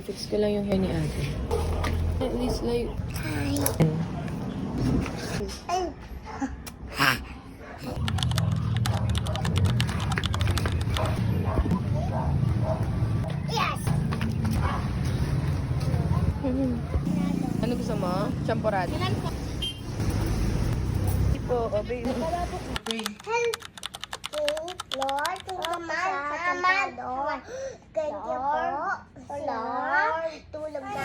Fix ko lang yung hair ni ate. At least like... Yes! Ano gusto mo? Champorado? Po, obey. Lord, thank you po sa tulog na.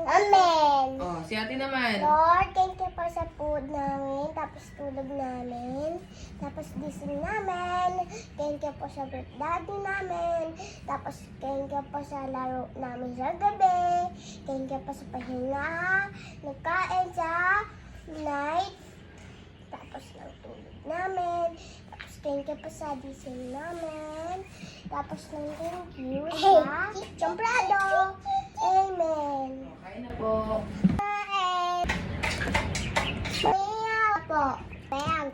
Amen. Oh, si ate naman. Lord, thank you po sa food namin, tapos tulog namin, tapos gising namin, thank you po sa birthday namin, tapos thank you po sa laro namin sa gabi, thank you po sa pahinga, nagkain sa night, tapos ng tulog namin, tapos thank you po sa gising namin, tapos ng thank you sa champrado. Amen. Kain na po.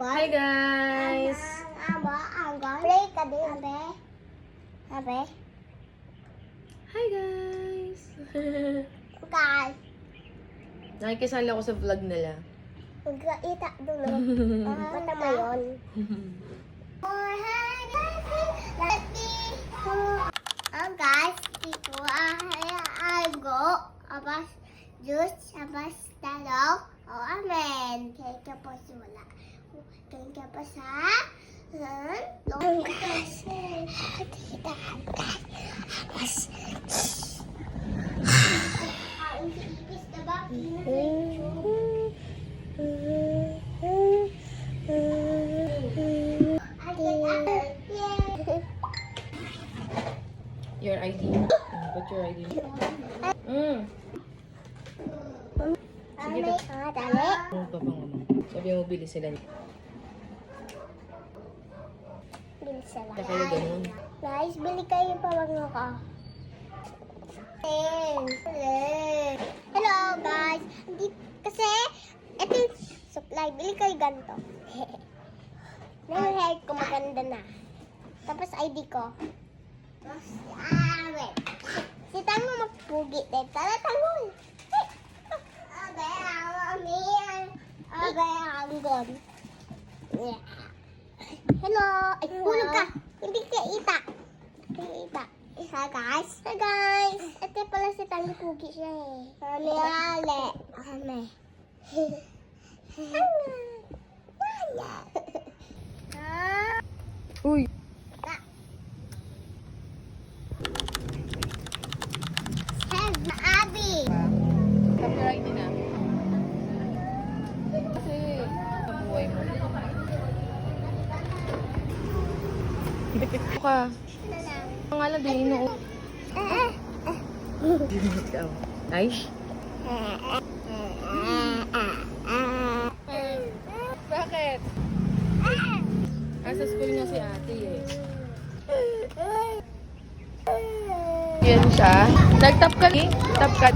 Hi guys! Play ka din. Abe. Hi guys! Guys. Nakikisali ako sa vlog nila. Magkaita dulo. Mata mo yun. Guys, dito go. Abas juice, abas talong. Oh, amen. Thank you po sa wala. Thank you po sa guys. Your ID. Put your ID. Sige na. Dali. Ano pa bang ano? Sabi mo, bili sila. Bili sila. Sa kayo ganun. Guys, bili kayo pa lang ako. Hello guys. Hindi, kasi ito yung supply. Bili kayo ganito. Na yung hair ko maganda na. Tapos ID ko. Wait. Si Tango magpugi din. Tara, Tango. Hello. Ay, hulog ka. Hindi ka ita. Hi guys. Hi guys. Ito pala si Tango pugi siya eh. Ale. Ame. Uy! Abi. Copyright din na. Kasi, sa buhay mo. Ito ka. Pangalan din, ino. Ikaw. Nice? Bakit? Sa school nga si ate eh. Yan siya. Nag-top ka. Top cut.